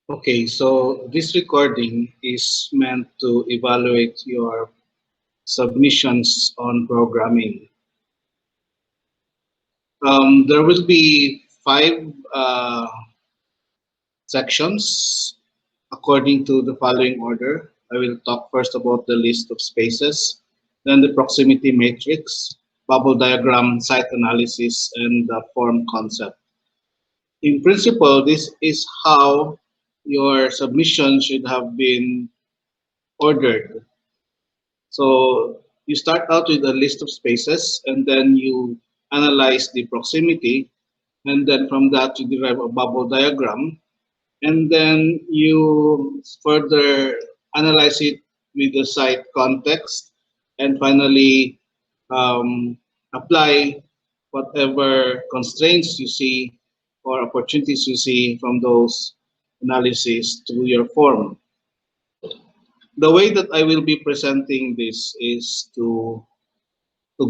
Okay, so this recording is meant to evaluate your submissions on programming. There will be five sections according to the following order. I will talk first about the list of spaces, then the proximity matrix, bubble diagram, site analysis, and the form concept. In principle, this is how your submission should have been ordered. So you start out with a list of spaces and then you analyze the proximity, and then from that you derive a bubble diagram, and then you further analyze it with the site context, and finally um, apply whatever constraints you see or opportunities you see from those analyses to your form. The way that I will be presenting this is to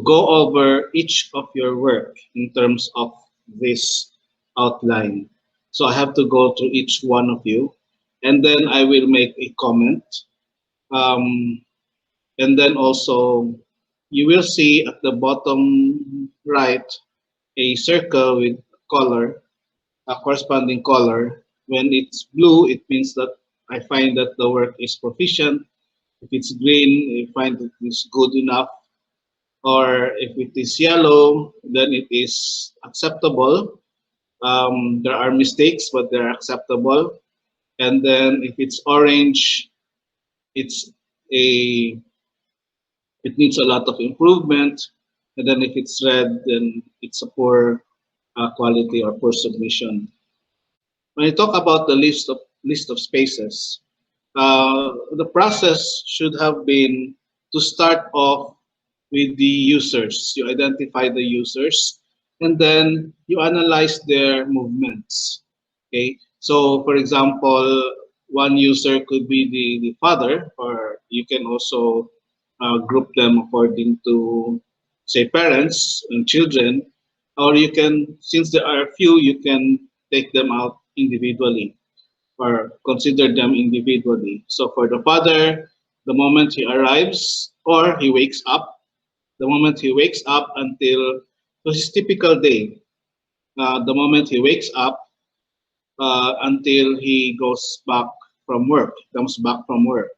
go over each of your work in terms of this outline. So I have to go through each one of you, and then I will make a comment. Um, and then also, you will see at the bottom right a circle with color, a corresponding color. When it's blue, it means that I find that the work is proficient. If it's green, I find it is good enough, or if it is yellow, then it is acceptable. There are mistakes, but they're acceptable. And then if it's orange, it's a it needs a lot of improvement. And then if it's red, then it's a poor quality or poor submission. When I talk about the list of spaces, the process should have been to start off with the users. You identify the users, and then you analyze their movements. Okay, so for example, one user could be the father, or you can also group them according to, say, parents and children, or you can, since there are a few, you can take them out individually or consider them individually. So for the father, the moment he arrives or he wakes up, the moment he wakes up until so his typical day, the moment he wakes up until he goes back from work, comes back from work.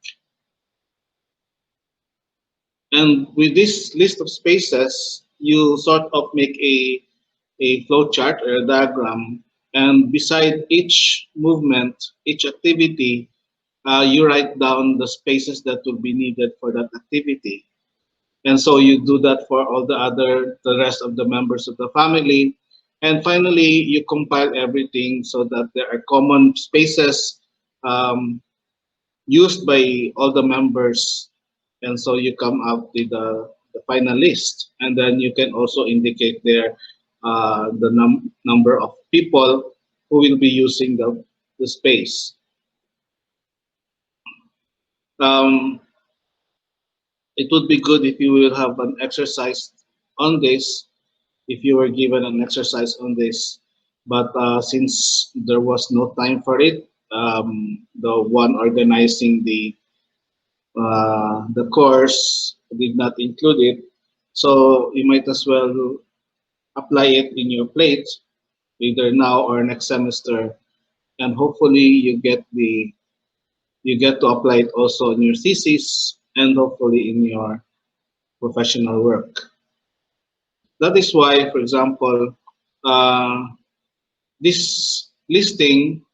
And with this list of spaces, you sort of make a flow chart or a diagram, and beside each movement, each activity, you write down the spaces that will be needed for that activity. And so you do that for all the rest of the members of the family. And finally, you compile everything so that there are common spaces um, used by all the members. And so you come up with the final list. And then you can also indicate there the number of people who will be using the space. Um, it would be good if you will have an exercise on this, if you were given an exercise on this. But since there was no time for it, the one organizing the course did not include it. So you might as well apply it in your plate, either now or next semester, and hopefully you get to apply it also in your thesis and hopefully in your professional work. That is why, for example, uh, this listing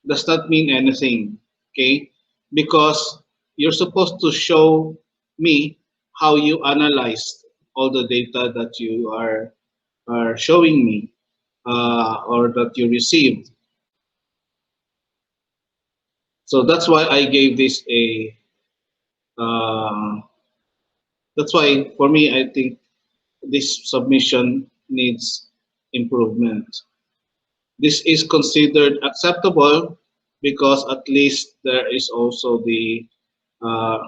does not mean anything, okay? Because you're supposed to show me how you analyzed all the data that you are showing me or that you received. So that's why I gave this a, uh, that's why for me, I think this submission needs improvement. This is considered acceptable because at least there is also uh,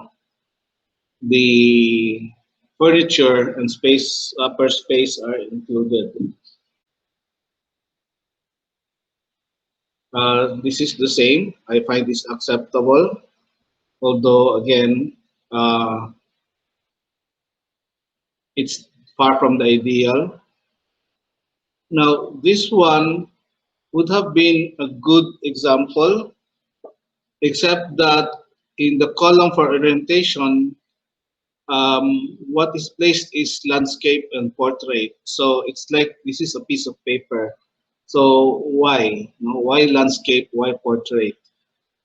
the furniture and space, upper space are included. This is the same. I find this acceptable, although again, uh, it's far from the ideal. Now, this one would have been a good example, except that in the column for orientation, what is placed is landscape and portrait. So it's like this is a piece of paper. So why? No, why landscape? Why portrait?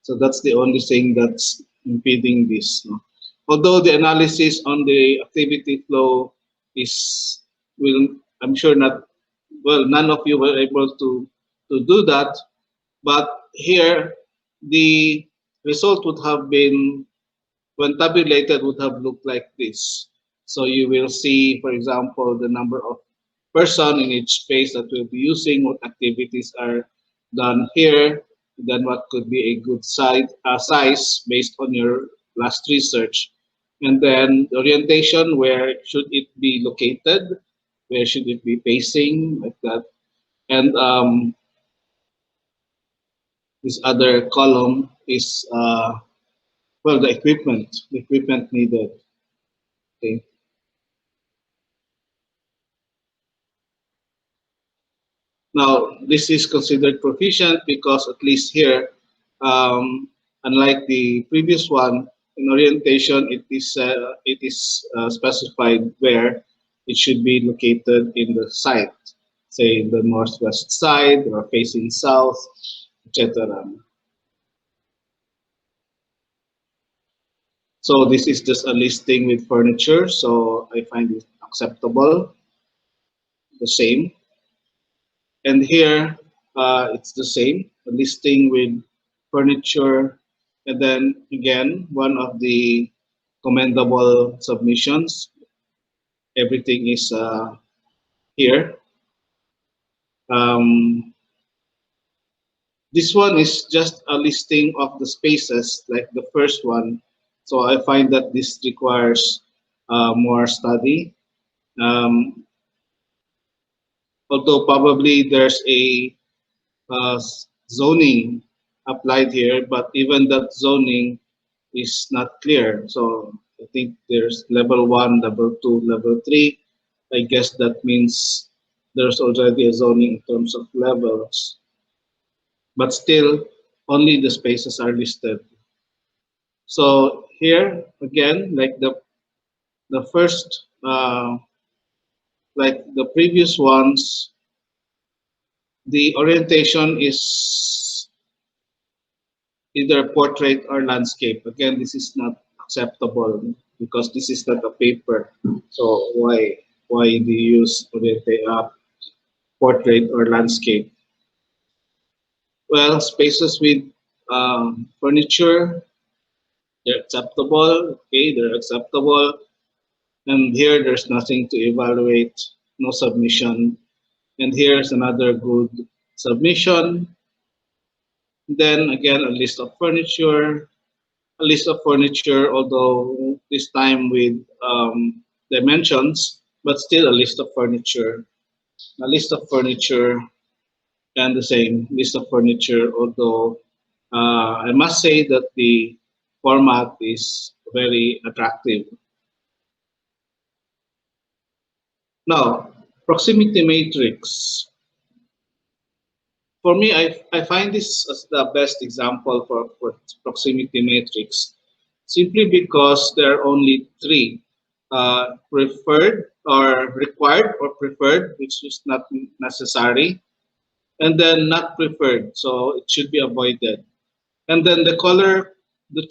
So that's the only thing that's impeding this. No? Although the analysis on the activity flow is, will, I'm sure not, well, none of you were able to do that, but here the result would have been, when tabulated, would have looked like this. So you will see, for example, the number of person in each space that we'll be using, what activities are done here, then what could be a good size based on your last research. And then the orientation, where should it be located, where should it be facing, like that. And this other column is, well, the equipment needed. Okay. Now, this is considered proficient because at least here, unlike the previous one, in orientation, it is specified where it should be located in the site, say in the northwest side or facing south, etc. So this is just a listing with furniture, so I find it acceptable, the same. And here, it's the same, a listing with furniture. And then again, one of the commendable submissions. Everything is here. Um, this one is just a listing of the spaces like the first one. So I find that this requires more study. Um, Although probably there's a zoning applied here, but even that zoning is not clear. So I think there's level 1, level 2, level 3. I guess that means there's already a zoning in terms of levels, but still only the spaces are listed. So here again, like the first, like the previous ones, the orientation is either portrait or landscape. Again, this is not acceptable because this is not a paper. So why do you use portrait or landscape? Well, spaces with furniture, they're acceptable. Okay, they're acceptable. And here, there's nothing to evaluate, no submission. And here's another good submission. Then again, a list of furniture, although this time with dimensions, but still a list of furniture. A list of furniture and the same list of furniture, although I must say that the format is very attractive. Now, proximity matrix. For me, I find this as the best example for proximity matrix, simply because there are only three, preferred or required or preferred, which is not necessary, and then not preferred, so it should be avoided. And then the color, the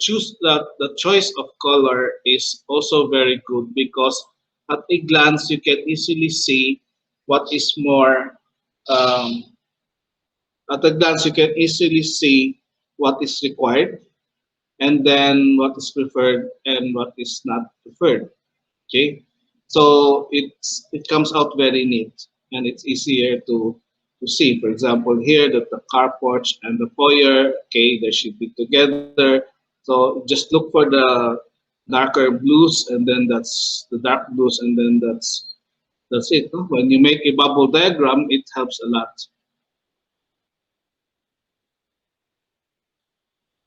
choice of color is also very good because at a glance you can easily see what is more um, at a glance, you can easily see what is required and then what is preferred and what is not preferred. Okay, so it comes out very neat and it's easier to see. For example, here that the carport and the foyer, okay, they should be together. So just look for the darker blues and then that's the dark blues and then that's it. No? When you make a bubble diagram, it helps a lot.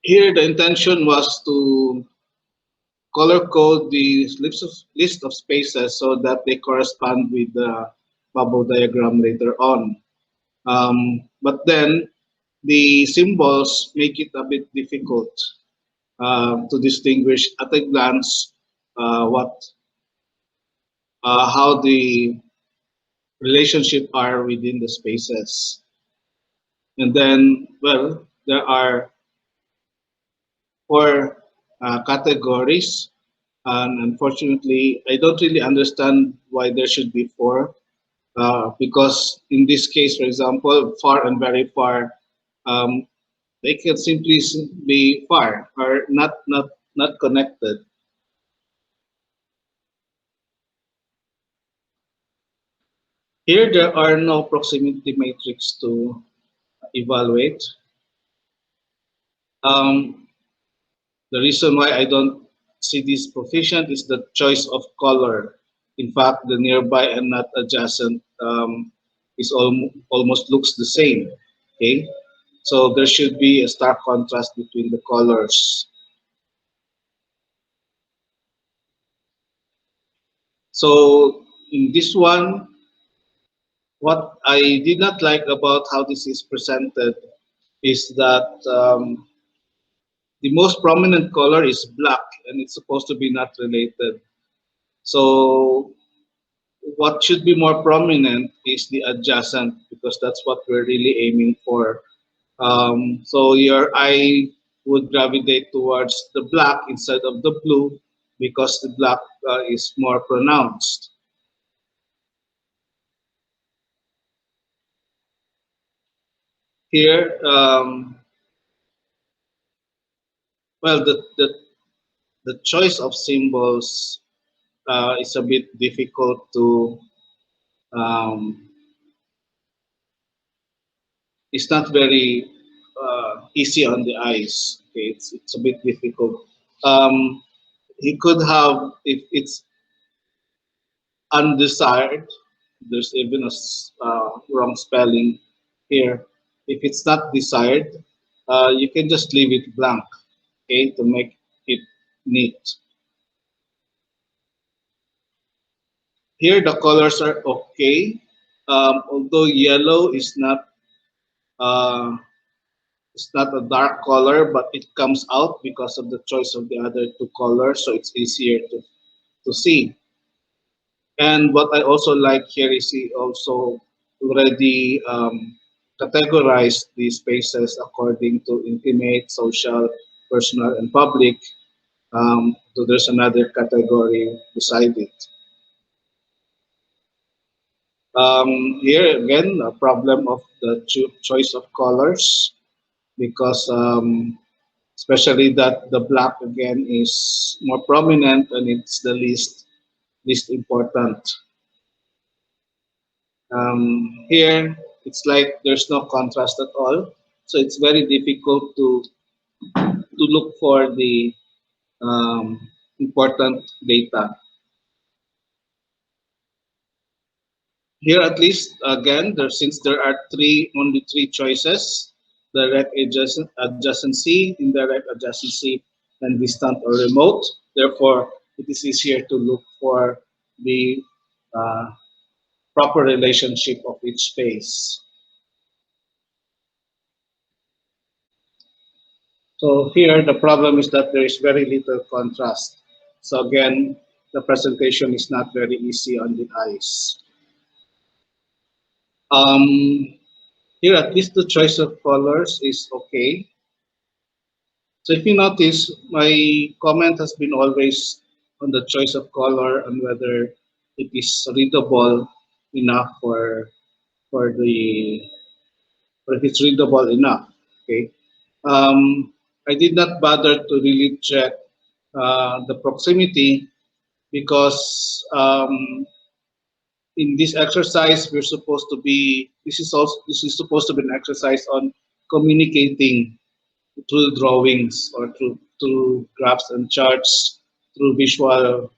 Here, the intention was to color code the list of spaces so that they correspond with the bubble diagram later on. But then the symbols make it a bit difficult to distinguish at a glance what how the relationship are within the spaces. And then, well, there are four categories, and unfortunately, I don't really understand why there should be four. Because in this case, for example, far and very far, um, they can simply be far or not connected. Here, there are no proximity matrix to evaluate. Um, the reason why I don't see this proficient is the choice of color. In fact, the nearby and not adjacent is almost looks the same. Okay, so there should be a stark contrast between the colors. So in this one, what I did not like about how this is presented is that the most prominent color is black and it's supposed to be not related. So what should be more prominent is the adjacent because that's what we're really aiming for. So your eye would gravitate towards the black instead of the blue because the black is more pronounced. Here, well, the choice of symbols is a bit difficult to um, it's not very easy on the eyes. Okay, it's a bit difficult. Um, he could have if it's undesired. There's even a wrong spelling here. If it's not desired, you can just leave it blank. Okay, to make it neat. Here the colors are okay, although yellow is not uh, it's not a dark color, but it comes out because of the choice of the other two colors, so it's easier to see. And what I also like here is he also already categorized the spaces according to intimate, social, personal, and public. So there's another category beside it. Here again, a problem of the choice of colors because especially that the black again is more prominent and it's the least important. Here it's like there's no contrast at all, so it's very difficult to look for the important data. Here at least again, since there are only three choices: direct adjacency, indirect adjacency, and distant or remote. Therefore, it is easier to look for the uh, proper relationship of each space. So here the problem is that there is very little contrast. So again, the presentation is not very easy on the eyes. Um, Here at least the choice of colors is okay. So if you notice, my comment has been always on the choice of color and whether it is readable enough for the or if it's readable enough. Okay. I did not bother to really check the proximity because in this exercise we're supposed to be this is supposed to be an exercise on communicating through drawings or through graphs and charts through visual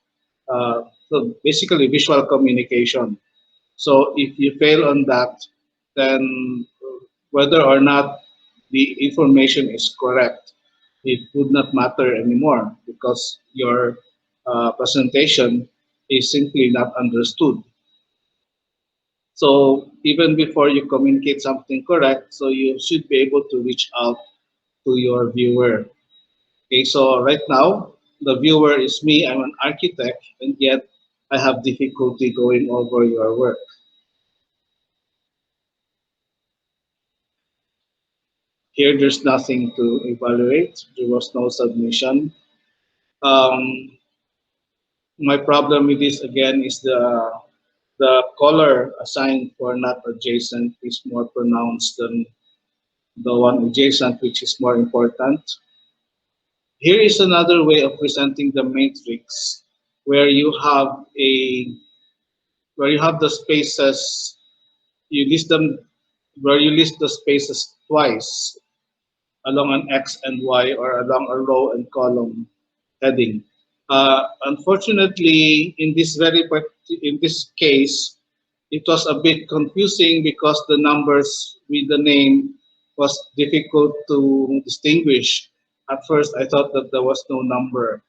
so basically visual communication. So if you fail on that, then whether or not the information is correct it would not matter anymore because your presentation is simply not understood. So even before you communicate something correct, so you should be able to reach out to your viewer. Okay, so right now the viewer is me. I'm an architect, and yet I have difficulty going over your work. Here, there's nothing to evaluate. There was no submission. Um, my problem with this again is the color assigned for not adjacent is more pronounced than the one adjacent, which is more important. Here is another way of presenting the matrix where you have a where you have the spaces, you list them where you list the spaces twice along an X and Y or along a row and column heading. Unfortunately, in this case, it was a bit confusing because the numbers with the name was difficult to distinguish. At first, I thought that there was no number,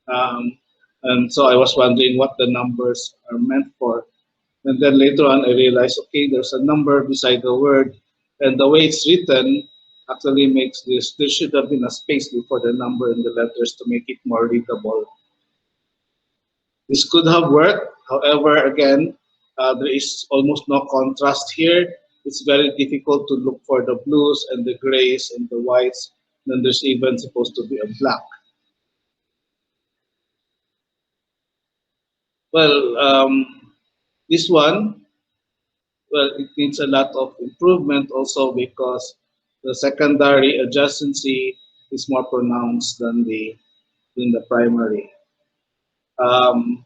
um, and so I was wondering what the numbers are meant for. And then later on, I realized, okay, there's a number beside the word, and the way it's written actually makes this. There should have been a space before the number and the letters to make it more readable. This could have worked. However, again, there is almost no contrast here. It's very difficult to look for the blues and the grays and the whites. Then there's even supposed to be a black. Well, this one, well, it needs a lot of improvement also because the secondary adjacency is more pronounced than the primary. Um,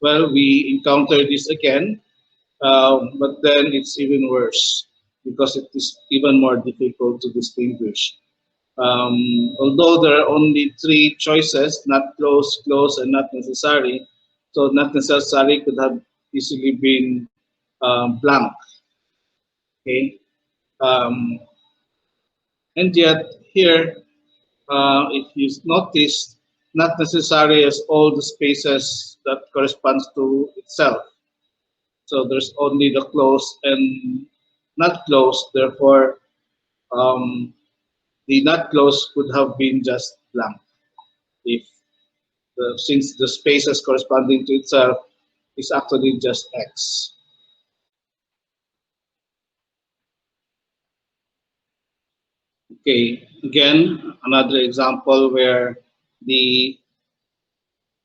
well, we encountered this again. But then it's even worse because it is even more difficult to distinguish. Although there are only three choices, not close, close, and not necessary, so not necessary could have easily been blank. Okay, um, and yet here, if you notice, not necessary as all the spaces that corresponds to itself. So there's only the close and not close. Therefore, um, the not close could have been just blank if since the spaces corresponding to itself is actually just x. Okay, again, another example where the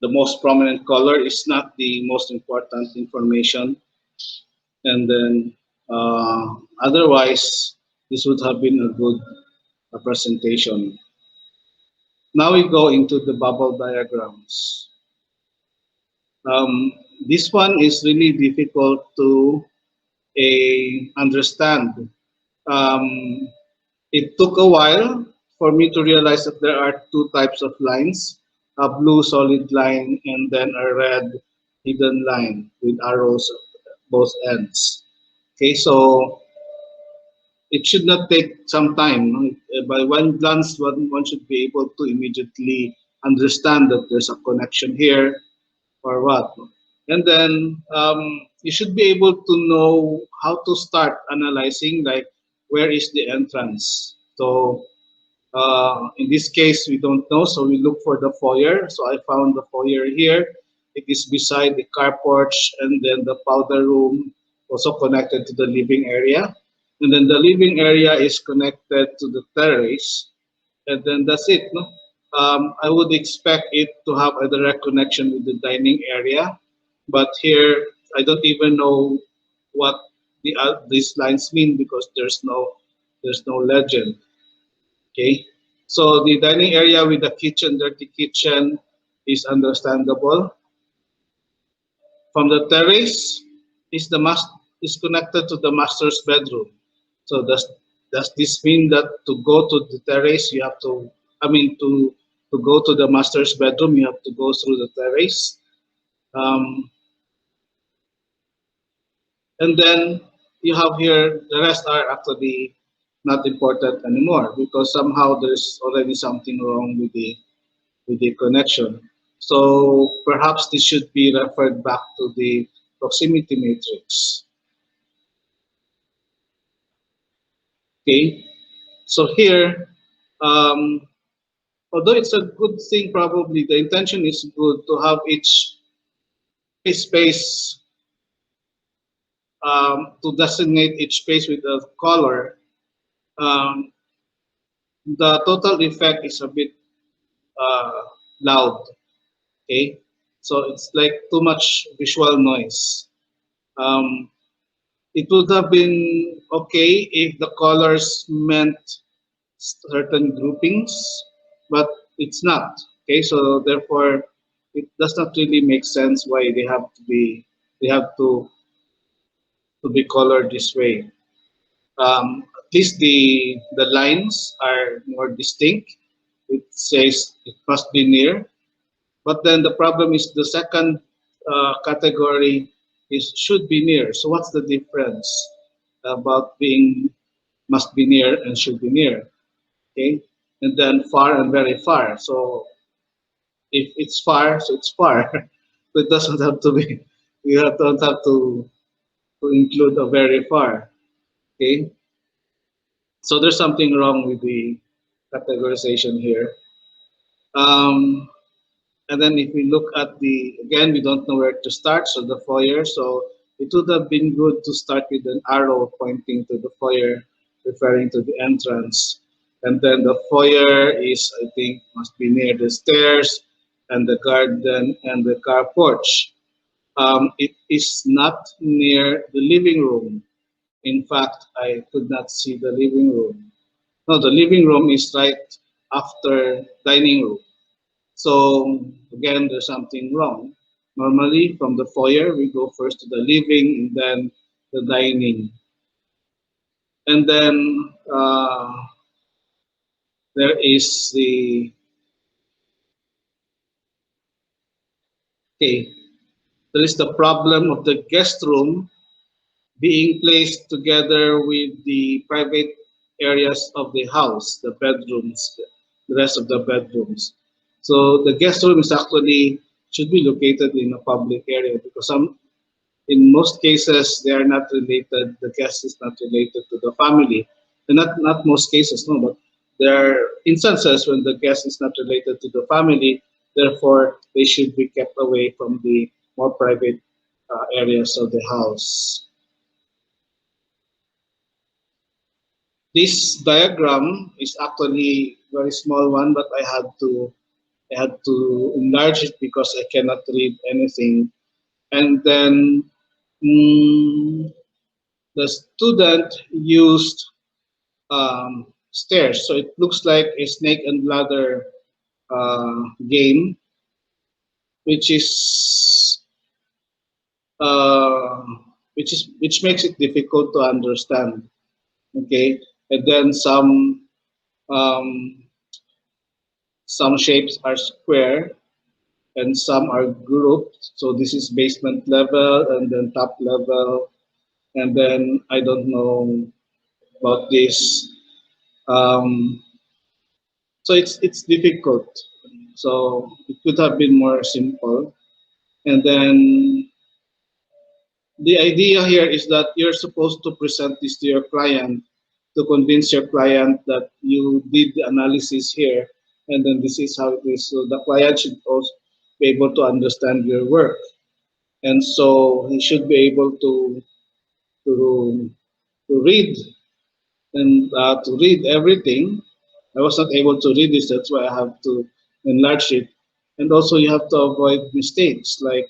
the most prominent color is not the most important information, and then otherwise this would have been a good presentation. Now we go into the bubble diagrams. Um, this one is really difficult to understand. Um, it took a while for me to realize that there are two types of lines, a blue solid line and then a red hidden line with arrows at both ends. Okay, so it should not take some time. No? By one glance, one should be able to immediately understand that there's a connection here or what. And then you should be able to know how to start analyzing, like where is the entrance. So in this case, we don't know, so we look for the foyer. So I found the foyer here. It is beside the car porch and then the powder room, also connected to the living area. And then the living area is connected to the terrace. And then that's it. No? I would expect it to have a direct connection with the dining area. But here, I don't even know what these lines mean because there's no legend. Okay, so the dining area with the kitchen, dirty kitchen, is understandable. From the terrace, is the mas is connected to the master's bedroom. So does this mean that to go to the terrace you have to? I mean to go to the master's bedroom you have to go through the terrace, um, and then you have here the rest are actually not important anymore because somehow there's already something wrong with the connection. So perhaps this should be referred back to the proximity matrix. Okay, so here, um, although it's a good thing, probably the intention is good to have each space to designate each space with a color. Um, the total effect is a bit uh, loud. Okay, so it's like too much visual noise. Um, it would have been okay if the colors meant certain groupings, but it's not. Okay, so therefore, it does not really make sense why they have to be colored this way. At least the lines are more distinct. It says it must be near, but then the problem is the second category is should be near. So what's the difference about being must be near and should be near? Okay, and then far and very far. So if it's far, so it's far. So it doesn't have to be. Don't have to include a very far. Okay, so there's something wrong with the categorization here. Um, and then if we look at again, we don't know where to start, so the foyer. So it would have been good to start with an arrow pointing to the foyer, referring to the entrance. And then the foyer is, I think, must be near the stairs and the garden and the car porch. It is not near the living room. In fact, I could not see the living room. No, the living room is right after dining room. So again, there's something wrong. Normally, from the foyer, we go first to the living and then the dining. And then there is okay, there is the problem of the guest room being placed together with the private areas of the house, the bedrooms, the rest of the bedrooms. So the guest room is actually should be located in a public area because in most cases they are not related. The guest is not related to the family, and not most cases, no, but there are instances when the guest is not related to the family. Therefore, they should be kept away from the more private areas of the house. This diagram is actually very small one, but I had to enlarge it because I cannot read anything. And then the student used stairs, so it looks like a snake and ladder game, which is uh, which makes it difficult to understand. Okay, and then um, some shapes are square and some are grouped. So this is basement level and then top level, and then I don't know about this. Um, so it's difficult. So it could have been more simple. And then the idea here is that you're supposed to present this to your client to convince your client that you did the analysis here and then this is how it is. So the client should also be able to understand your work. And so he should be able to, to read and to read everything. I was not able to read this, that's why I have to enlarge it. And also you have to avoid mistakes like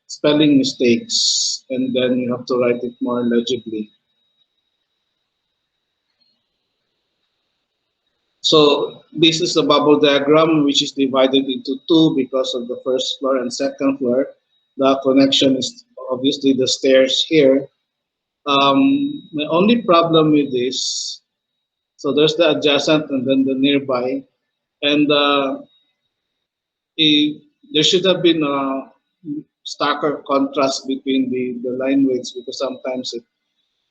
spelling mistakes, and then you have to write it more legibly. So this is the bubble diagram which is divided into two because of the first floor and second floor. The connection is obviously the stairs here. My only problem with this, so there's the adjacent and then the nearby, and there should have been a starker contrast between, the line weights because sometimes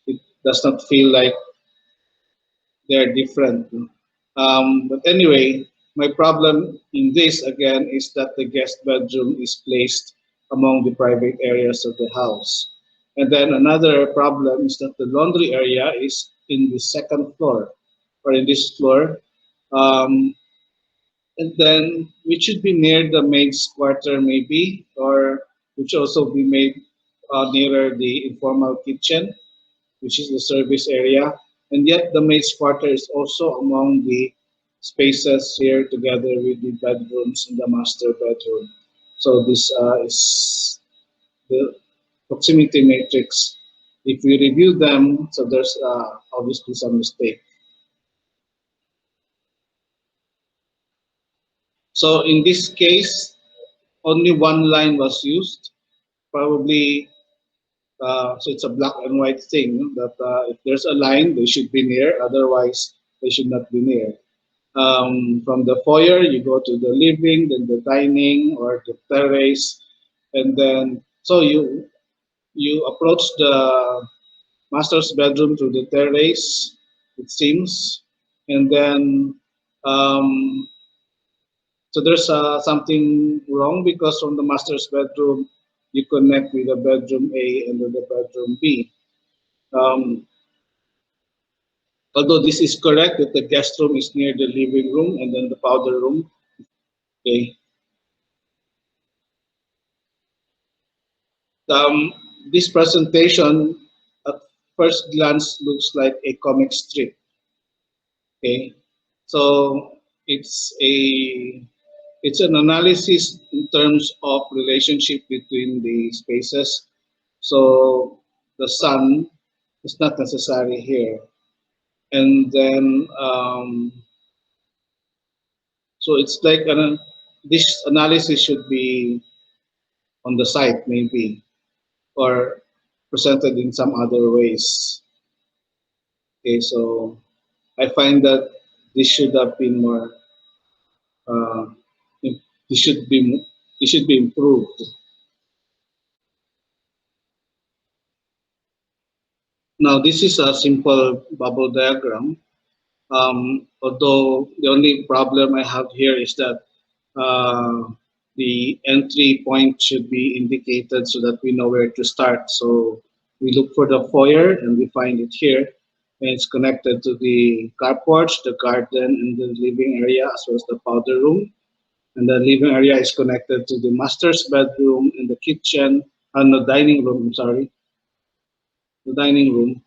it does not feel like, they're different. But anyway, my problem in this again is that the guest bedroom is placed among the private areas of the house. And then another problem is that the laundry area is in the second floor or in this floor. Um, and then which should be near the maid's quarter maybe, or which also be made nearer the informal kitchen, which is the service area. And yet the maid's quarter is also among the spaces here together with the bedrooms in the master bedroom. So this is the proximity matrix. If we review them, so there's obviously some mistake. So in this case, only one line was used. Probably, so it's a black and white thing that if there's a line, they should be near. Otherwise, they should not be near. From the foyer, you go to the living, then the dining or the terrace, and then so you approach the master's bedroom through the terrace, it seems, and then um, so there's something wrong because from the master's bedroom you connect with the bedroom A and then the bedroom B. Um, Although this is correct that the guest room is near the living room and then the powder room. Okay. Um, this presentation at first glance looks like a comic strip. Okay, so it's a it's an analysis in terms of relationship between the spaces. So the sun is not necessary here, and then so it's like this analysis should be on the site maybe or presented in some other ways. Okay, so I find that this should have been more. Uh, it should be it should be improved. Now this is a simple bubble diagram. Although the only problem I have here is that the entry point should be indicated so that we know where to start. So we look for the foyer and we find it here. And it's connected to the carport, the garden, and the living area as well as the powder room. And the living area is connected to the master's bedroom and the kitchen, and the dining room, I'm sorry, the dining room.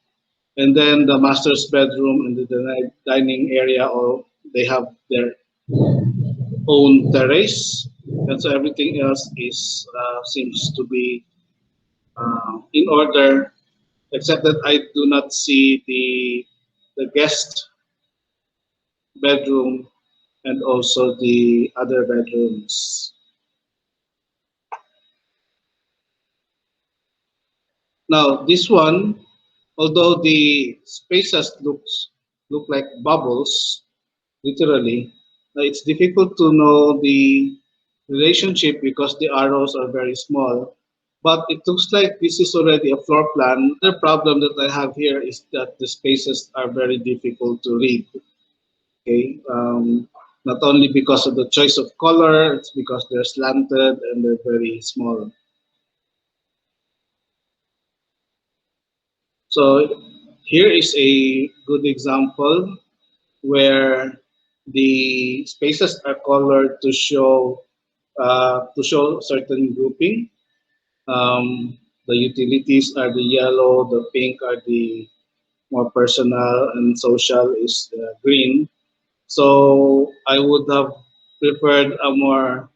And then the master's bedroom and the dining area, all they have their own terrace. And so everything else is seems to be in order, except that I do not see the guest bedroom and also the other bedrooms. Now this one, although the spaces look like bubbles, literally, it's difficult to know the relationship because the arrows are very small. But it looks like this is already a floor plan. The problem that I have here is that the spaces are very difficult to read. Okay, not only because of the choice of color, it's because they're slanted and they're very small. So here is a good example where the spaces are colored to show certain grouping. The utilities are the yellow, the pink are the more personal, and social is the green. So I would have preferred a more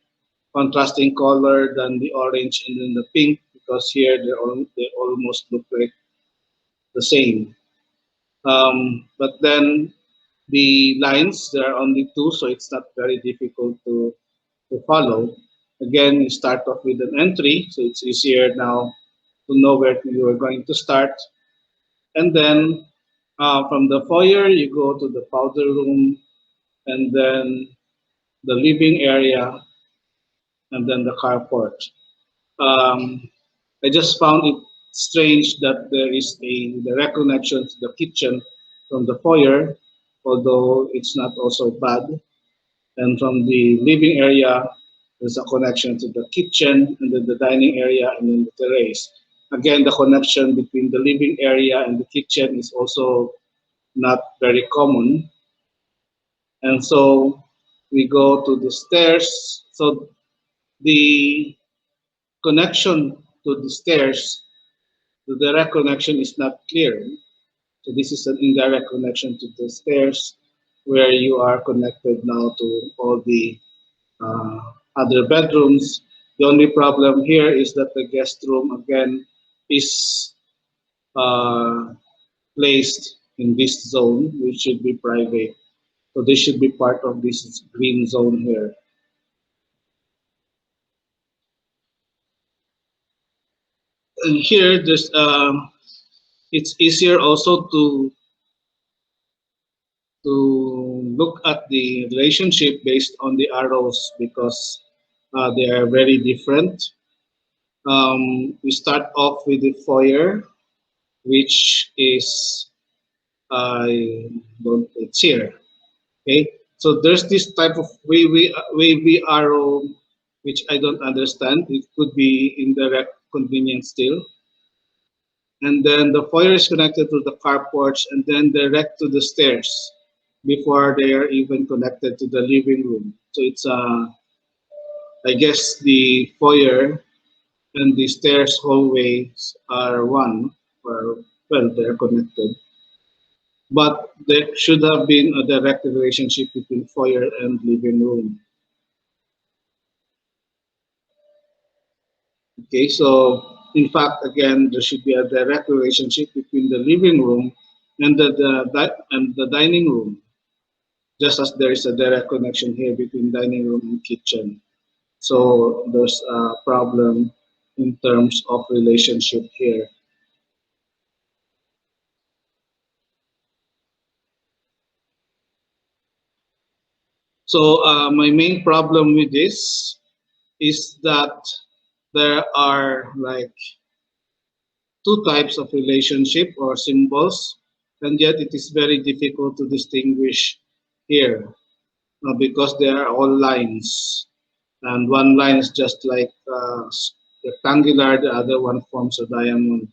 contrasting color than the orange and then the pink because here they almost look like the same. But then the lines, there are only two, so it's not very difficult to follow. Again, you start off with an entry, so it's easier now to know where you are going to start. And then from the foyer, you go to the powder room, and then the living area, and then the carport. Um, I just found it strange that there is a direct connection to the kitchen from the foyer, although it's not also bad. And from the living area, there's a connection to the kitchen, and then the dining area, and then the terrace. Again, the connection between the living area and the kitchen is also not very common. And so we go to the stairs. So the connection to the stairs, the direct connection is not clear. So this is an indirect connection to the stairs where you are connected now to all the uh, other bedrooms. The only problem here is that the guest room again is uh, placed in this zone, which should be private. So this should be part of this green zone here. And here, it's easier also to look at the relationship based on the arrows because they are very different. We start off with the foyer, which is I don't. It's here. Okay. So there's this type of wavy arrow, which I don't understand. It could be indirect convenience still. And then the foyer is connected to the carports and then direct to the stairs before they are even connected to the living room. So it's I guess the foyer and the stairs hallways are one, or well, they're connected. But there should have been a direct relationship between foyer and living room. Okay, so in fact, again, there should be a direct relationship between the living room and the dining room, just as there is a direct connection here between dining room and kitchen. So there's a problem in terms of relationship here. So my main problem with this is that there are like two types of relationship or symbols, and yet it is very difficult to distinguish here because they are all lines. And one line is just like rectangular, the other one forms a diamond.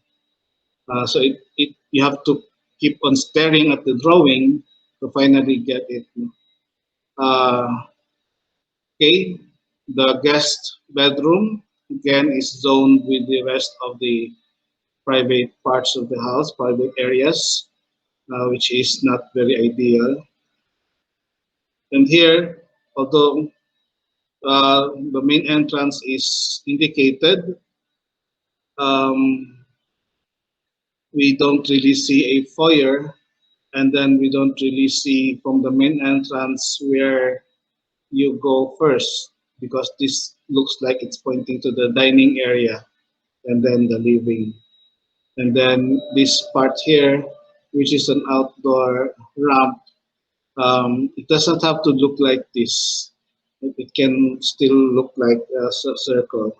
So you have to keep on staring at the drawing to finally get it. Uh, okay, the guest bedroom again is zoned with the rest of the private parts of the house, private areas, which is not very ideal. And here, although the main entrance is indicated, um, we don't really see a foyer, and then we don't really see from the main entrance where you go first, because this looks like it's pointing to the dining area and then the living. And then this part here, which is an outdoor ramp, it doesn't have to look like this. It can still look like a circle.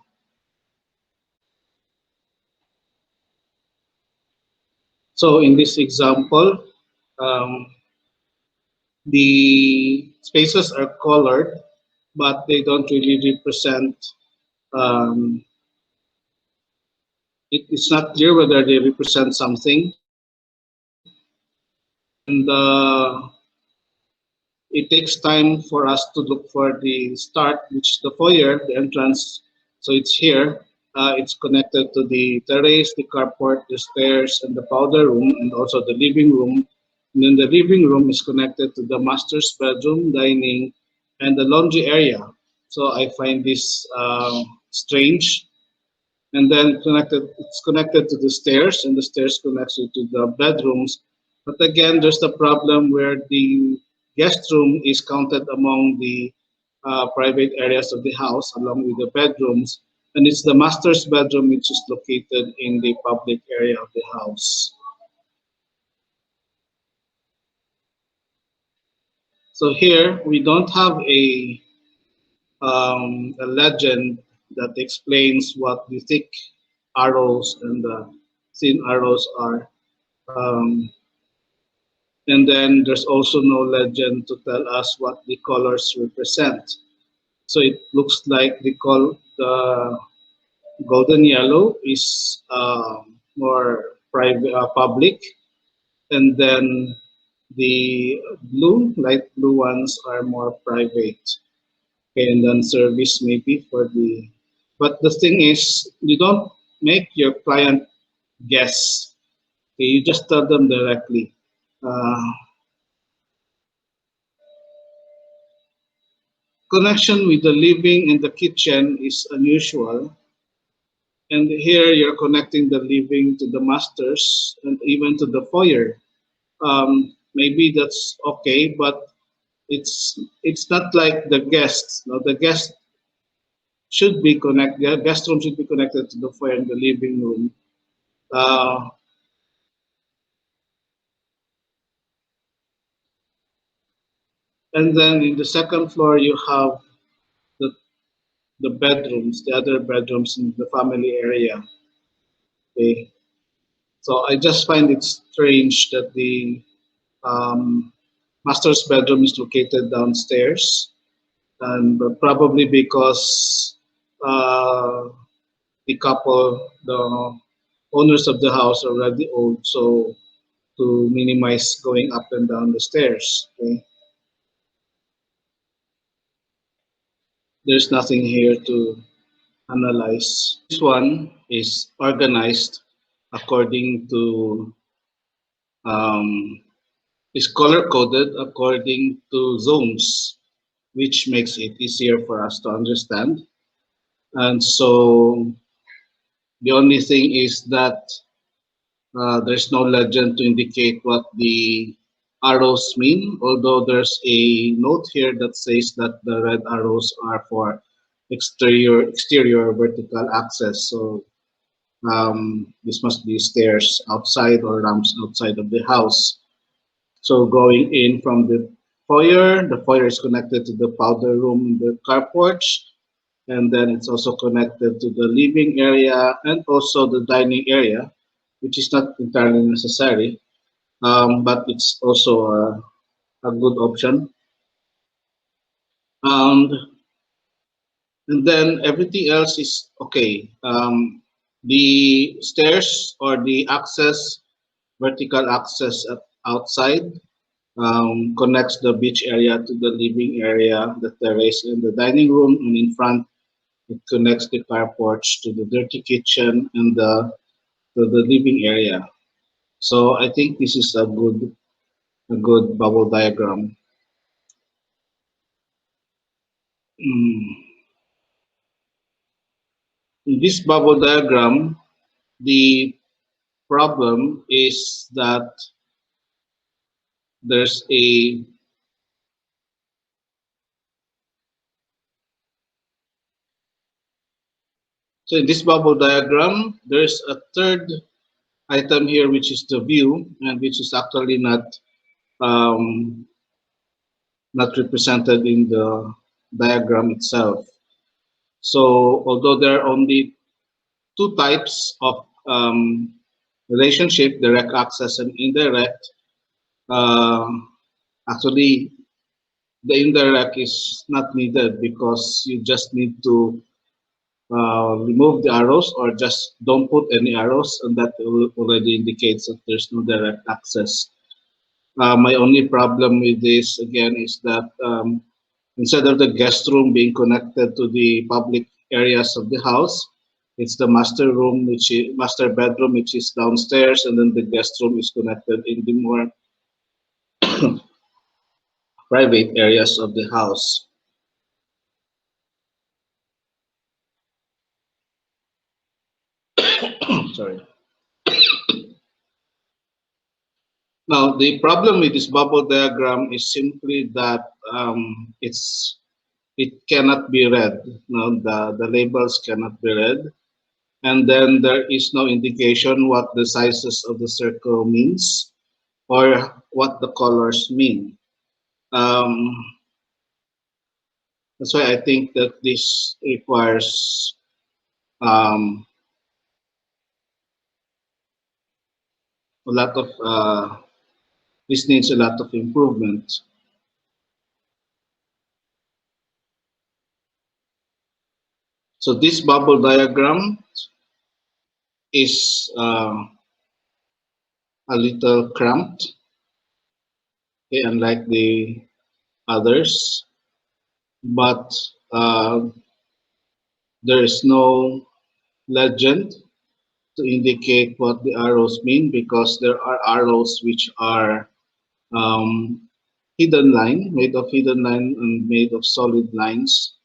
So in this example, um, the spaces are colored, but they don't really represent. Um, it's not clear whether they represent something, and it takes time for us to look for the start, which is the foyer, the entrance. So it's here. It's connected to the terrace, the carport, the stairs, and the powder room, and also the living room. And then the living room is connected to the master's bedroom, dining, and the laundry area. So I find this strange. And then it's connected to the stairs, and the stairs connects you to the bedrooms. But again, there's the problem where the guest room is counted among the private areas of the house, along with the bedrooms, and it's the master's bedroom which is located in the public area of the house. So here we don't have a legend that explains what the thick arrows and the thin arrows are. Um, And then there's also no legend to tell us what the colors represent. So it looks like the golden yellow is more private, public, and then the light blue ones are more private. Okay, and then service maybe for the. But the thing is, you don't make your client guess. Okay, you just tell them directly. Uh, Connection with the living and the kitchen is unusual. And here you're connecting the living to the masters and even to the foyer. Maybe that's okay, but it's not like the guests. No, the guest should be connected. The guest room should be connected to the foyer and the living room. Uh, and then in the second floor you have the the bedrooms, the other bedrooms in the family area. Okay, so I just find it strange that the um, master's bedroom is located downstairs, and probably because uh, the couple, the owners of the house, are already old, so to minimize going up and down the stairs. Okay? There's nothing here to analyze. This one is organized according to um, is color coded according to zones, which makes it easier for us to understand. And so the only thing is that there's no legend to indicate what the arrows mean, although there's a note here that says that the red arrows are for exterior vertical access. So this must be stairs outside or ramps outside of the house. So going in from the foyer is connected to the powder room, the carport, and then it's also connected to the living area and also the dining area, which is not entirely necessary, but it's also a good option. And and then everything else is okay. The stairs or the access, vertical access outside, connects the beach area to the living area, the terrace, and the dining room, and in front it connects the car porch to the dirty kitchen and the living area. So I think this is a good bubble diagram. Mm. In this bubble diagram, the problem is that there's a so in this bubble diagram, there's a third item here, which is the view, and which is actually um, not represented in the diagram itself. So although there are only two types of relationship, direct access and indirect, uh, actually the indirect is not needed because you just need to remove the arrows or just don't put any arrows, and that already indicates that there's no direct access. My only problem with this again is that instead of the guest room being connected to the public areas of the house, it's the master room, which is master bedroom, which is downstairs, and then the guest room is connected in the more private areas of the house. Sorry. Now, the problem with this bubble diagram is simply that it cannot be read. No, the labels cannot be read. And then there is no indication what the sizes of the circle means or what the colors mean. Um, that's why I think that this requires a lot of this needs a lot of improvement. So this bubble diagram is a little cramped, okay, unlike the others, but there is no legend to indicate what the arrows mean because there are arrows which are um, hidden line, made of hidden line and made of solid lines.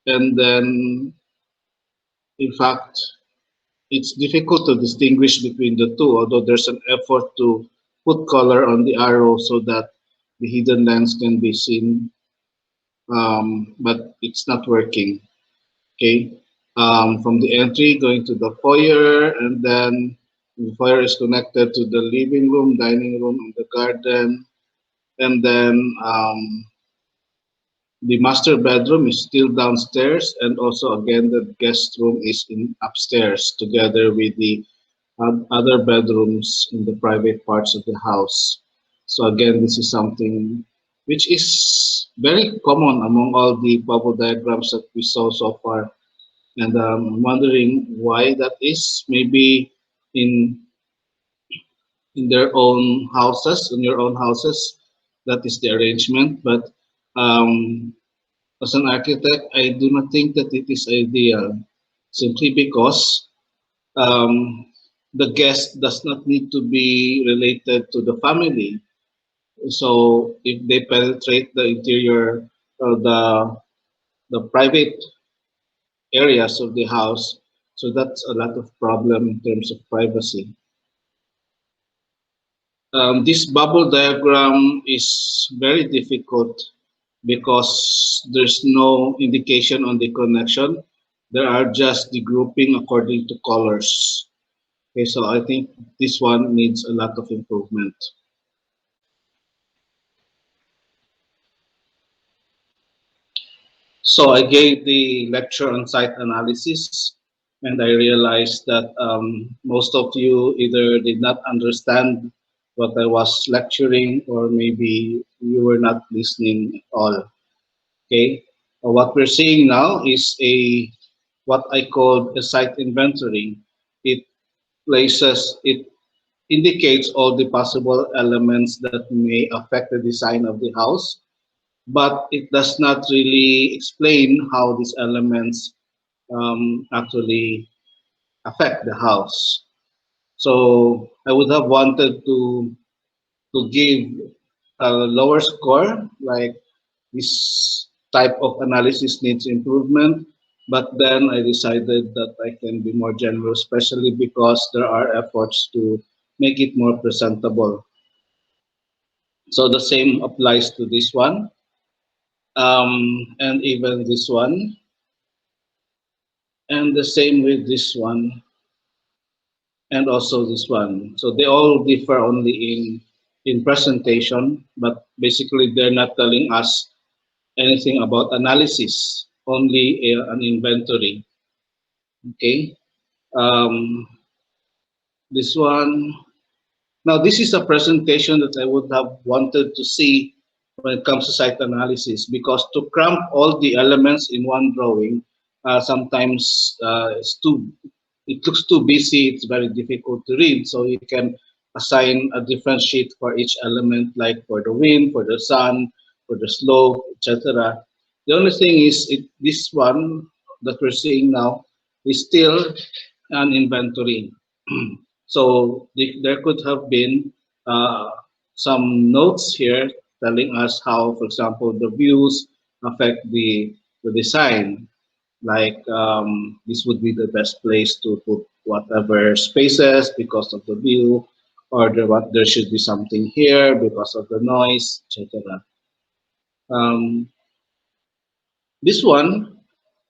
And then, in fact, it's difficult to distinguish between the two, although there's an effort to put color on the arrow so that the hidden lines can be seen, but it's not working. Okay, from the entry going to the foyer, and then the foyer is connected to the living room, dining room, and the garden, and then the master bedroom is still downstairs, and also again the guest room is in upstairs together with the other bedrooms in the private parts of the house. So again, this is something which is very common among all the bubble diagrams that we saw so far. And I'm wondering why that is. Maybe in in their own houses, in your own houses, that is the arrangement. But um, as an architect, I do not think that it is ideal, simply because um, the guest does not need to be related to the family. So if they penetrate the interior, the private areas of the house, so that's a lot of problem in terms of privacy. This bubble diagram is very difficult because there's no indication on the connection. There are just the grouping according to colors. Okay, so I think this one needs a lot of improvement. So I gave the lecture on site analysis, and I realized that most of you either did not understand what I was lecturing, or maybe you were not listening at all. Okay, what we're seeing now is a what I call a site inventory. It it indicates all the possible elements that may affect the design of the house, but it does not really explain how these elements actually affect the house. So I would have wanted to give a lower score, like this type of analysis needs improvement. But then I decided that I can be more generous, especially because there are efforts to make it more presentable. So the same applies to this one, and even this one, and the same with this one, and also this one. So they all differ only in presentation, but basically they're not telling us anything about analysis, only an inventory. Okay, um, this one. Now this is a presentation that I would have wanted to see when it comes to site analysis, because to cramp all the elements in one drawing sometimes it looks too busy. It's very difficult to read. So you can assign a different sheet for each element, like for the wind, for the sun, for the slope, etc. The only thing is, this one that we're seeing now is still an inventory. So there could have been uh, some notes here telling us how, for example, the views affect the design. Like this would be the best place to put whatever spaces because of the view, or there should be something here because of the noise, etc. Um, this one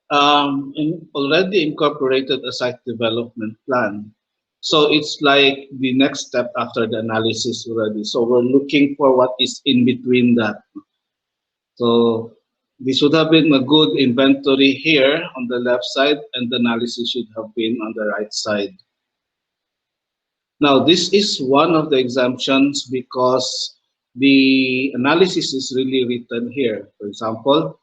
already incorporated a site development plan. So it's like the next step after the analysis already. So we're looking for what is in between that. So this would have been a good inventory here on the left side, and the analysis should have been on the right side. Now, this is one of the exemptions because the analysis is really written here. For example,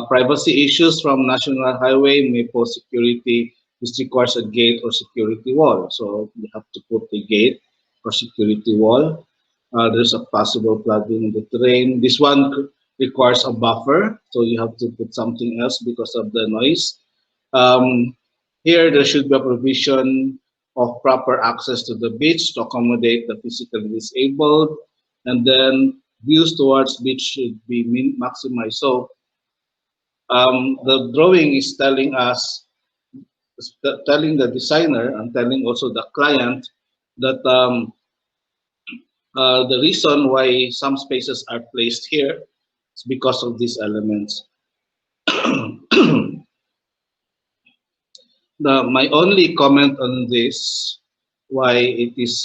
privacy issues from national highway may pose security. This requires a gate or security wall. So you have to put a gate or security wall. There's a possible flooding in the terrain. This one requires a buffer, so you have to put something else because of the noise. Um, Here, there should be a provision of proper access to the beach to accommodate the physically disabled, and then views towards beach should be maximized. So the drawing is telling us, telling the designer and telling also the client that the reason why some spaces are placed here is because of these elements. My only comment on this, why it is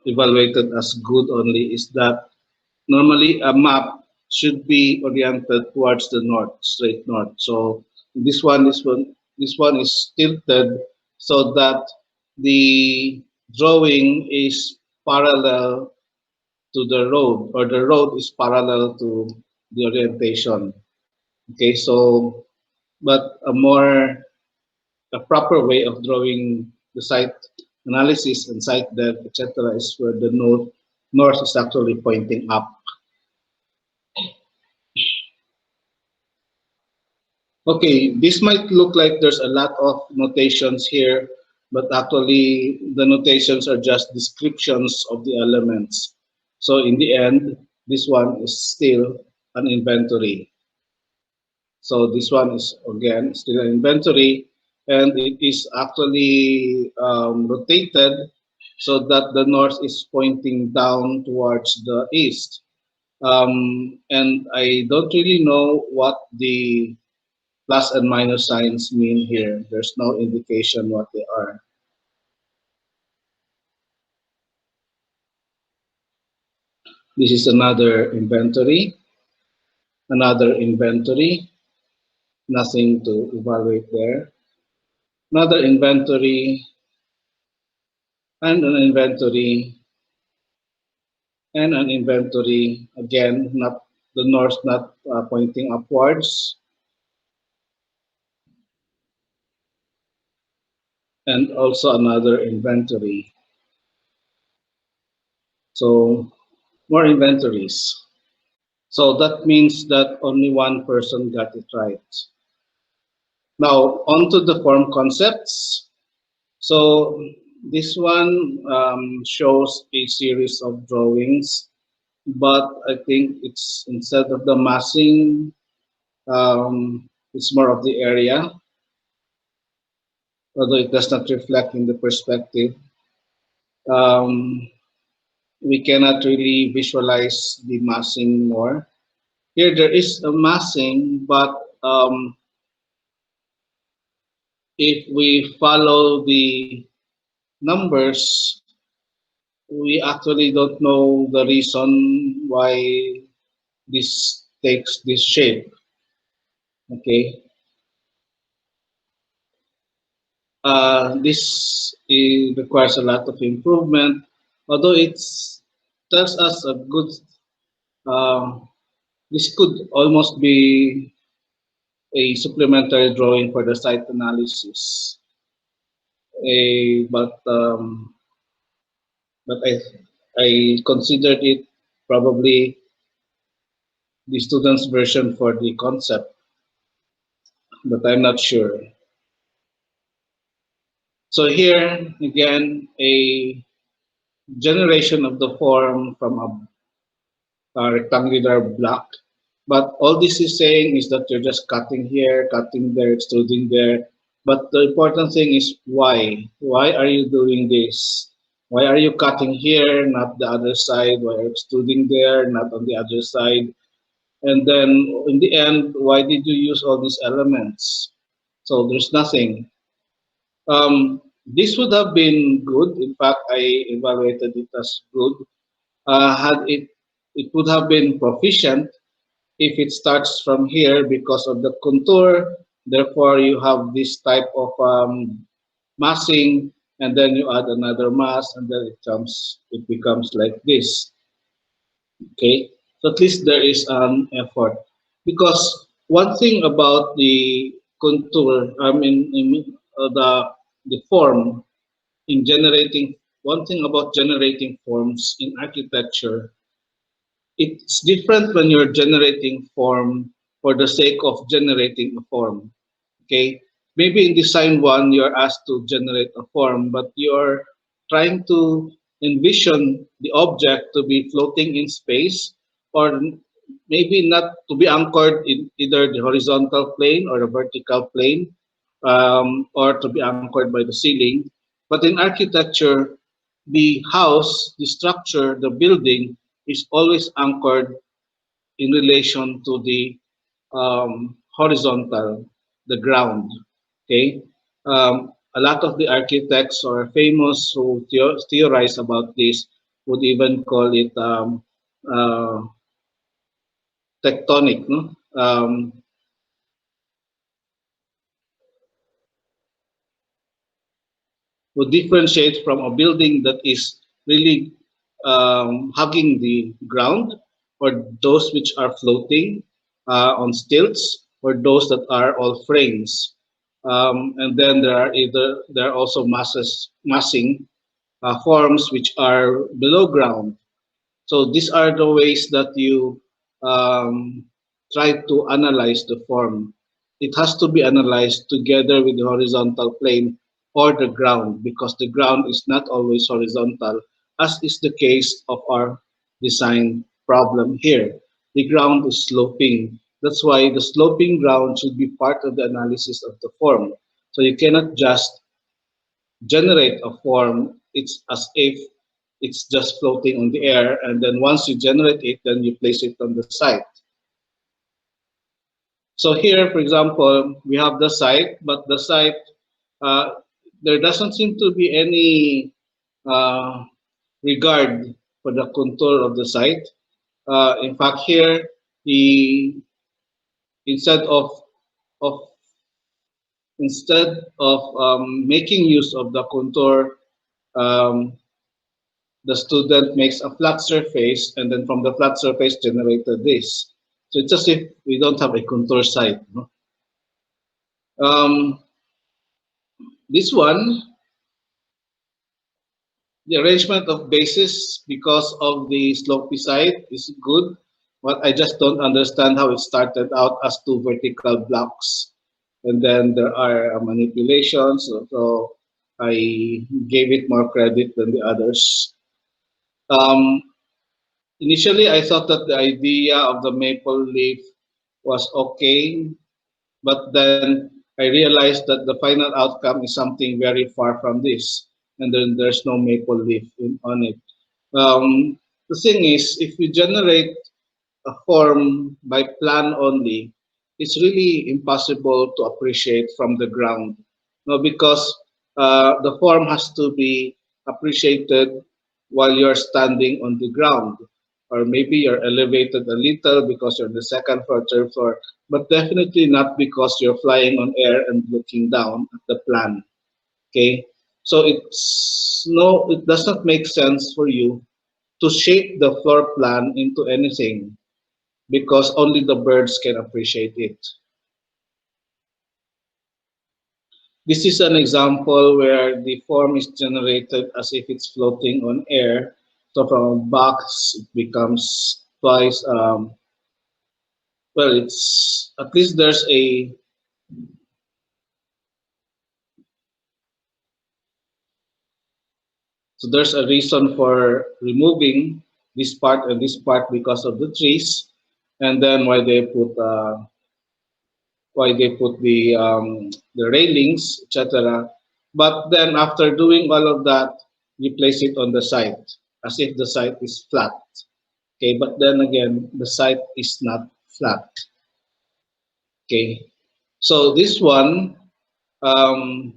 evaluated as good only, is that normally a map should be oriented towards the north, straight north. So this one is tilted so that the drawing is parallel to the road, or the road is parallel to the orientation. Okay, so but a proper way of drawing the site analysis and site depth, etc., is where the north is actually pointing up. Okay, this might look like there's a lot of notations here, but actually the notations are just descriptions of the elements. So in the end, this one is still an inventory. So this one is again still an inventory, and it is actually rotated so that the north is pointing down towards the east. And I don't really know what the plus and minus signs mean here. There's no indication what they are. This is another inventory, nothing to evaluate there. Another inventory, and an inventory, and an inventory. Again, not the north, not pointing upwards, and also another inventory. So more inventories. So that means that only one person got it right. Now, onto the form concepts. So this one shows a series of drawings, but I think it's instead of the massing, it's more of the area, although it does not reflect in the perspective. Um, we cannot really visualize the massing more. Here there is a massing, but if we follow the numbers, we actually don't know the reason why this takes this shape. Okay, requires a lot of improvement, although it's tells us a good. Uh, this could almost be a supplementary drawing for the site analysis. But I considered it probably the student's version for the concept, but I'm not sure. So here again, a generation of the form from a rectangular block. But all this is saying is that you're just cutting here, cutting there, extruding there. But the important thing is why? Why are you doing this? Why are you cutting here, not the other side? Why are you extruding there, not on the other side? And then in the end, why did you use all these elements? So there's nothing. This would have been good. In fact, I evaluated it as good. Had it would have been proficient if it starts from here because of the contour. Therefore, you have this type of massing and then you add another mass, and then it becomes like this. Okay, so at least there is an effort, because one thing about the contour, the form in generating. One thing about generating forms in architecture, it's different when you're generating form for the sake of generating a form. Okay, maybe in design one you're asked to generate a form, but you're trying to envision the object to be floating in space, or maybe not to be anchored in either the horizontal plane or the vertical plane, or to be anchored by the ceiling. But in architecture, the house, the structure, the building is always anchored in relation to the horizontal, the ground. Okay, a lot of the architects or famous who theorize about this would even call it uh, tectonic, no? Would differentiate from a building that is really hugging the ground, or those which are floating on stilts, or those that are all frames. And then there are also massing forms which are below ground. So these are the ways that you um, try to analyze the form. It has to be analyzed together with the horizontal plane or the ground, because the ground is not always horizontal, as is the case of our design problem here. The ground is sloping. That's why the sloping ground should be part of the analysis of the form. So you cannot just generate a form. It's as if it's just floating on the air, and then once you generate it, then you place it on the site. So here, for example, we have the site, but the site, uh, there doesn't seem to be any uh, regard for the contour of the site. In fact, here, the instead of instead of making use of the contour, um, the student makes a flat surface, and then from the flat surface generated this. So it's as if we don't have a contour site. No? Um, this one, the arrangement of bases because of the slopey side is good, but I just don't understand how it started out as two vertical blocks. And then there are manipulations, so I gave it more credit than the others. Um, Initially, I thought that the idea of the maple leaf was okay, but then I realized that the final outcome is something very far from this, and then there's no maple leaf on it. The thing is, if you generate a form by plan only, it's really impossible to appreciate from the ground. No, because the form has to be appreciated while you're standing on the ground. Or maybe you're elevated a little because you're on the second floor, third floor, but definitely not because you're flying on air and looking down at the plan. Okay? So it does not make sense for you to shape the floor plan into anything, because only the birds can appreciate it. This is an example where the form is generated as if it's floating on air. So from a box, it becomes twice. Well, it's at least there's a reason for removing this part and this part because of the trees, and then why they put the railings, etc. But then after doing all of that, you place it on the site as if the site is flat. Okay, but then again, the site is not flat. Okay, so this one, um,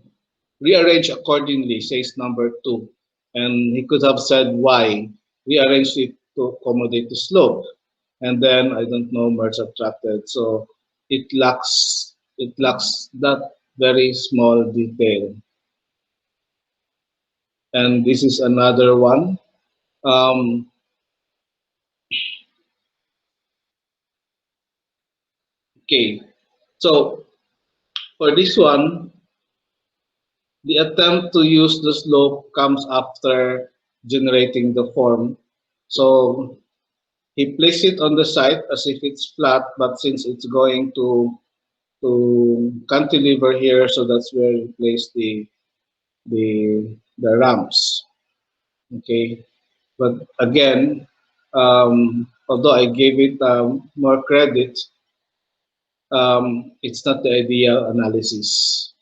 rearrange accordingly, says number two, and he could have said why. Rearrange it to accommodate the slope, and then I don't know, merge subtracted. So it lacks that very small detail. And this is another one. Um, okay, so for this one, the attempt to use the slope comes after generating the form. So he placed it on the site as if it's flat, but since it's going to cantilever here, so that's where he placed the ramps. Okay, but again, although I gave it more credit, it's not the ideal analysis.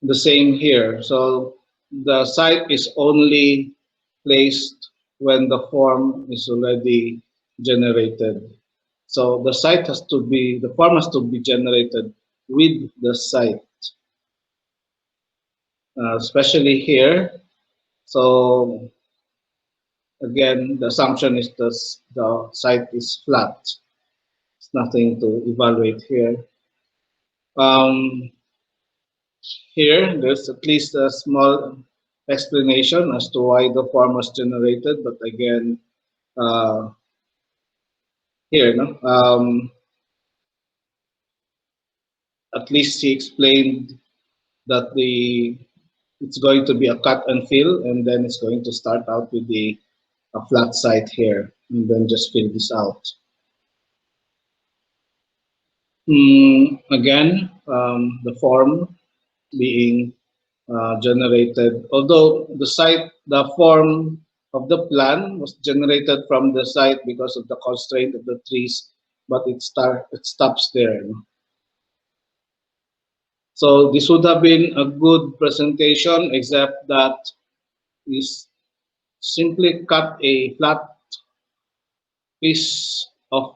The same here. So the site is only placed when the form is already generated. So the form has to be generated with the site, especially here. So again, the assumption is the site is flat. It's nothing to evaluate here. Um, Here, there's at least a small explanation as to why the form was generated, but again, uh, here, no, at least he explained that it's going to be a cut and fill, and then it's going to start out with the a flat site here, and then just fill this out. Again, the form being generated. Although the form of the plan was generated from the site because of the constraint of the trees, but it stops there. So this would have been a good presentation, except that we simply cut a flat piece uh,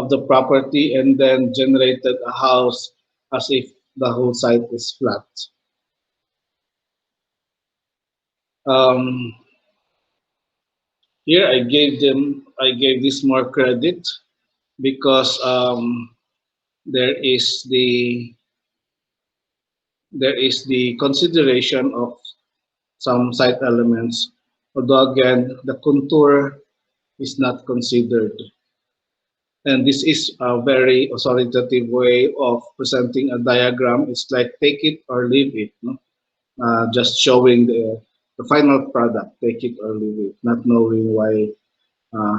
of the property and then generated a house as if the whole site is flat. Um, Here I gave this more credit because there is the there is the consideration of some site elements, although again the contour is not considered. And this is a very authoritative way of presenting a diagram. It's like take it or leave it, no? Just showing the final product, take it or leave it, not knowing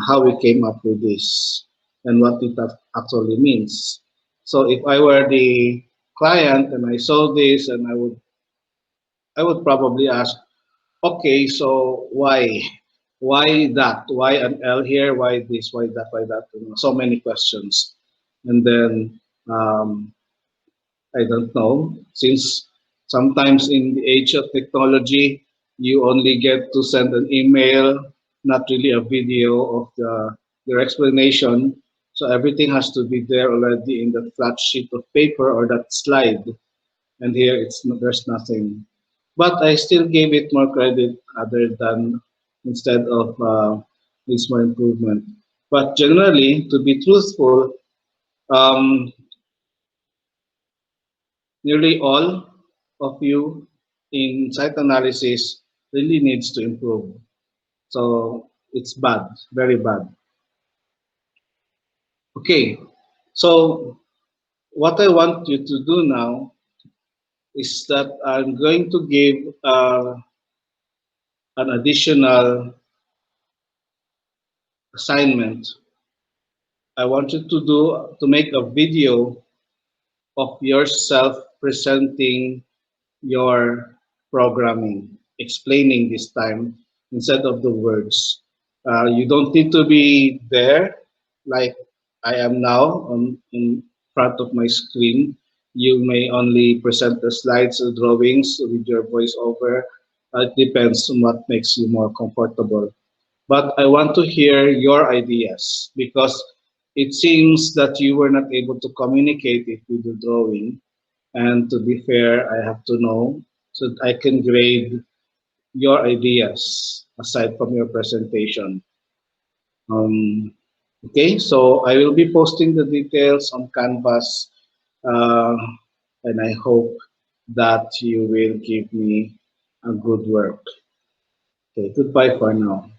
how we came up with this and what it actually means. So if I were the client and I saw this, and I would probably ask, okay, so why that? Why an L here? Why this? Why that? Why that? So many questions, and then um, I don't know, since sometimes in the age of technology, you only get to send an email, not really a video of your explanation. So everything has to be there already in the flat sheet of paper or that slide. And here there's nothing. But I still gave it more credit other than instead of this more improvement. But generally, to be truthful, um, nearly all of you in site analysis really needs to improve. So it's bad, very bad. Okay, so what I want you to do now is that I'm going to give an additional assignment. I want you to make a video of yourself presenting your programming, explaining this time instead of the words. You don't need to be there like I am now in front of my screen. You may only present the slides or drawings with your voiceover. It depends on what makes you more comfortable. But I want to hear your ideas because it seems that you were not able to communicate it with the drawing. And to be fair, I have to know so that I can grade your ideas aside from your presentation. Um, okay, so I will be posting the details on Canvas, uh, and I hope that you will give me a good work. Okay, goodbye for now.